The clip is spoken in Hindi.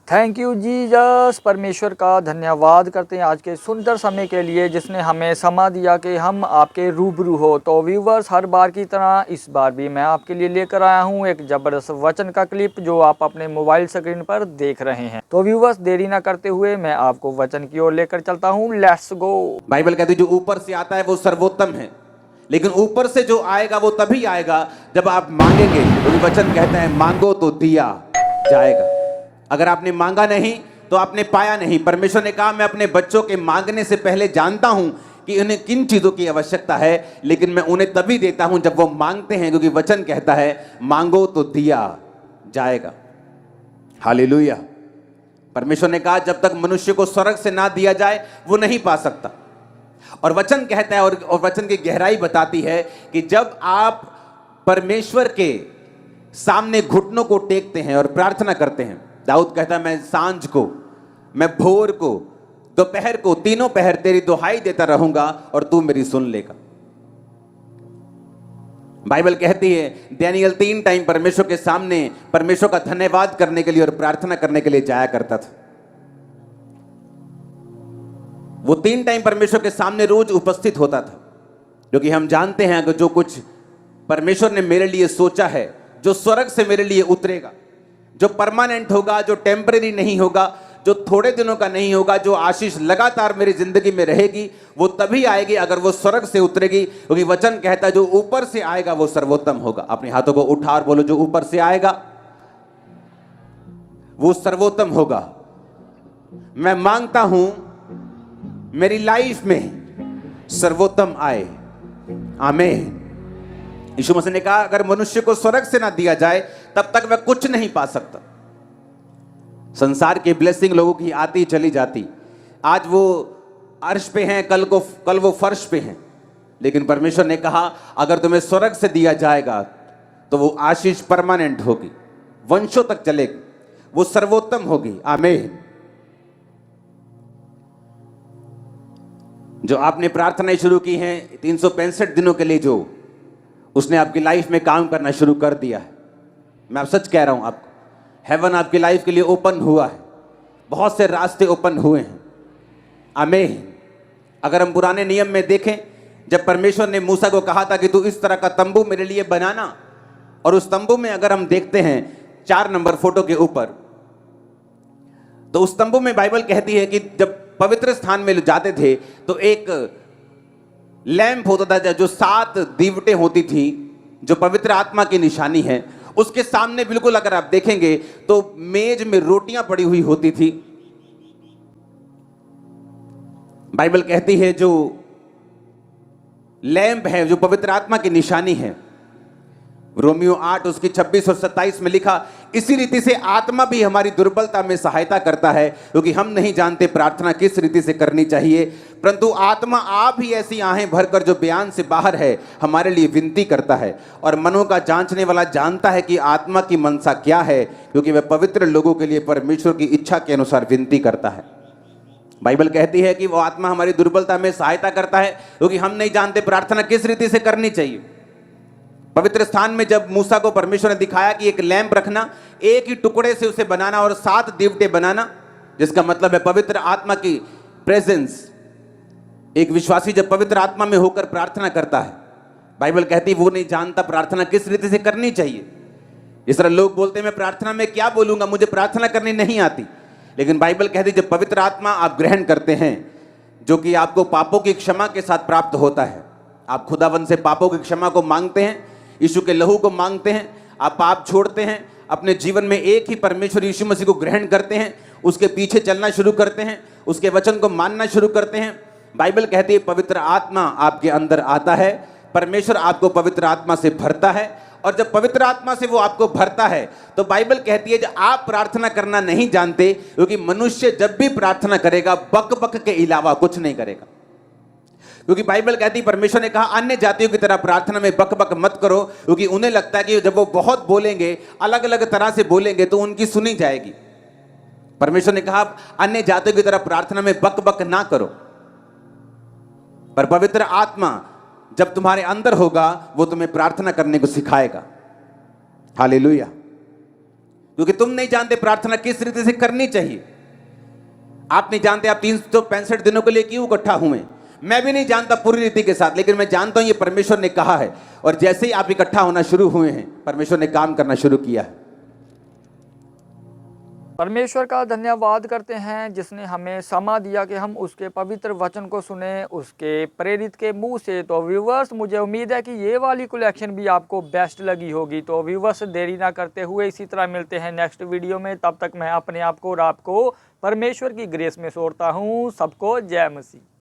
Thank you Jesus. परमेश्वर का धन्यवाद करते हैं आज के सुंदर समय के लिए जिसने हमें समा दिया कि हम आपके रूबरू हो। तो व्यूवर्स, हर बार की तरह इस बार भी मैं आपके लिए लेकर आया हूं एक ज़बरदस्त वचन का क्लिप जो आप अपने मोबाइल स्क्रीन पर देख रहे हैं। तो व्यूवर्स, देरी ना करते हुए मैं आपको वचन की ओर लेकर चलता हूँ। Let's go. बाइबल कहती है जो ऊपर से आता है वो सर्वोत्तम है, लेकिन ऊपर से जो आएगा वो तभी आएगा जब आप मांगेंगे। क्योंकि वचन कहता है मांगो तो दिया जाएगा। अगर आपने मांगा नहीं तो आपने पाया नहीं। परमेश्वर ने कहा मैं अपने बच्चों के मांगने से पहले जानता हूं कि उन्हें किन चीजों की आवश्यकता है, लेकिन मैं उन्हें तभी देता हूं जब वो मांगते हैं, क्योंकि वचन कहता है मांगो तो दिया जाएगा। हालेलुया। परमेश्वर ने कहा जब तक मनुष्य को स्वर्ग से ना दिया जाए वो नहीं पा सकता। और वचन कहता है और वचन की गहराई बताती है कि जब आप परमेश्वर के सामने घुटनों को टेकते हैं और प्रार्थना करते हैं, दाऊद कहता है मैं सांझ को, मैं भोर को, दोपहर को, तीनों पहर तेरी दुहाई देता रहूंगा और तू मेरी सुन लेगा। बाइबल कहती है दानियल 3 टाइम परमेश्वर के सामने परमेश्वर का धन्यवाद करने के लिए और प्रार्थना करने के लिए जाया करता था। वो 3 टाइम परमेश्वर के सामने रोज उपस्थित होता था, क्योंकि हम जानते हैं अगर जो कुछ परमेश्वर ने मेरे लिए सोचा है, जो स्वर्ग से मेरे लिए उतरेगा, जो परमानेंट होगा, जो टेम्परेरी नहीं होगा, जो थोड़े दिनों का नहीं होगा, जो आशीष लगातार मेरी जिंदगी में रहेगी, वो तभी आएगी अगर वो स्वर्ग से उतरेगी। क्योंकि वचन कहता है जो ऊपर से आएगा वो सर्वोत्तम होगा। अपने हाथों को उठा और बोलो जो ऊपर से आएगा वो सर्वोत्तम होगा। मैं मांगता हूं मेरी लाइफ में सर्वोत्तम आए। आमीन। यीशु मसीह ने कहा अगर मनुष्य को स्वर्ग से ना दिया जाए तब तक वह कुछ नहीं पा सकता। संसार की ब्लेसिंग लोगों की आती चली जाती, आज वो अर्श पे हैं, कल वो फर्श पे हैं, लेकिन परमेश्वर ने कहा अगर तुम्हें स्वर्ग से दिया जाएगा तो वो आशीष परमानेंट होगी, वंशों तक चलेगी, वो सर्वोत्तम होगी। आमीन। जो आपने प्रार्थनाएं शुरू की हैं 365 दिनों के लिए, जो उसने आपकी लाइफ में काम करना शुरू कर दिया है। मैं आप सच कह रहा हूं, आपको हेवन आपकी लाइफ के लिए ओपन हुआ है। बहुत से रास्ते ओपन हुए हैं। आमीन। अगर हम पुराने नियम में देखें, जब परमेश्वर ने मूसा को कहा था कि तू इस तरह का तंबू मेरे लिए बनाना, और उस तंबू में अगर हम देखते हैं 4 नंबर फोटो के ऊपर, तो उस तंबू में बाइबल कहती है कि जब पवित्र स्थान में जाते थे तो एक लैंप होता था जो 7 दीवटें होती थी, जो पवित्र आत्मा की निशानी है। उसके सामने बिल्कुल अगर आप देखेंगे तो मेज में रोटियां पड़ी हुई होती थी। बाइबल कहती है जो लैंप है, जो पवित्र आत्मा की निशानी है, रोमियो 8 उसकी 26 और 27 में लिखा इसी रीति से आत्मा भी हमारी दुर्बलता में सहायता करता है, क्योंकि हम नहीं जानते प्रार्थना किस रीति से करनी चाहिए, परंतु आत्मा आप ही ऐसी आहें भरकर जो बयान से बाहर है हमारे लिए विनती करता है। और मनों का जांचने वाला जानता है कि आत्मा की मनसा क्या है, क्योंकि वह पवित्र लोगों के लिए परमेश्वर की इच्छा के अनुसार विनती करता है। बाइबल कहती है कि वो आत्मा हमारी दुर्बलता में सहायता करता है, क्योंकि हम नहीं जानते प्रार्थना किस रीति से करनी चाहिए। पवित्र स्थान में जब मूसा को परमेश्वर ने दिखाया कि एक लैंप रखना, एक ही टुकड़े से उसे बनाना और 7 दीवटें बनाना, जिसका मतलब है पवित्र आत्मा की प्रेजेंस। एक विश्वासी जब पवित्र आत्मा में होकर प्रार्थना करता है, बाइबल कहती है वो नहीं जानता प्रार्थना किस रीति से करनी चाहिए। इस तरह लोग बोलते हैं मैं प्रार्थना में क्या बोलूंगा, मुझे प्रार्थना करनी नहीं आती। लेकिन बाइबल कहती है जब पवित्र आत्मा आप ग्रहण करते हैं, जो कि आपको पापों की क्षमा के साथ प्राप्त होता है, आप खुदावन से पापों की क्षमा को मांगते हैं, यीशु के लहू को मांगते हैं, आप पाप छोड़ते हैं, अपने जीवन में एक ही परमेश्वर यीशु मसीह को ग्रहण करते हैं, उसके पीछे चलना शुरू करते हैं, उसके वचन को मानना शुरू करते हैं। बाइबल कहती है पवित्र आत्मा आपके अंदर आता है, परमेश्वर आपको पवित्र आत्मा से भरता है, और जब पवित्र आत्मा से वो आपको भरता है तो बाइबल कहती है जब आप प्रार्थना करना नहीं जानते, क्योंकि मनुष्य जब भी प्रार्थना करेगा बक बक के अलावा कुछ नहीं करेगा। क्योंकि बाइबल कहती है परमेश्वर ने कहा अन्य जातियों की तरह प्रार्थना में बक बक मत करो, क्योंकि उन्हें लगता है कि जब वो बहुत बोलेंगे, अलग अलग तरह से बोलेंगे तो उनकी सुनी जाएगी। परमेश्वर ने कहा अन्य जातियों की तरह प्रार्थना में बक बक ना करो, पर पवित्र आत्मा जब तुम्हारे अंदर होगा वो तुम्हें प्रार्थना करने को सिखाएगा। हालेलुया। क्योंकि तुम नहीं जानते प्रार्थना किस रीति से करनी चाहिए। आप नहीं जानते आप 365 दिनों के लिए क्यों इकट्ठा हुए। मैं भी नहीं जानता पूरी रीति के साथ, लेकिन मैं जानता हूं ये परमेश्वर ने कहा है, और जैसे ही आप इकट्ठा होना शुरू हुए हैं, परमेश्वर ने काम करना शुरू किया है। परमेश्वर का धन्यवाद करते हैं जिसने हमें समा दिया कि हम उसके पवित्र वचन को सुने उसके प्रेरित के मुंह से। तो व्यूवर्स, मुझे उम्मीद है कि ये वाली कलेक्शन भी आपको बेस्ट लगी होगी। तो व्यूवर्स, देरी ना करते हुए इसी तरह मिलते हैं नेक्स्ट वीडियो में। तब तक मैं अपने आप को और आपको परमेश्वर की ग्रेस में छोड़ता हूँ। सबको जय मसीह।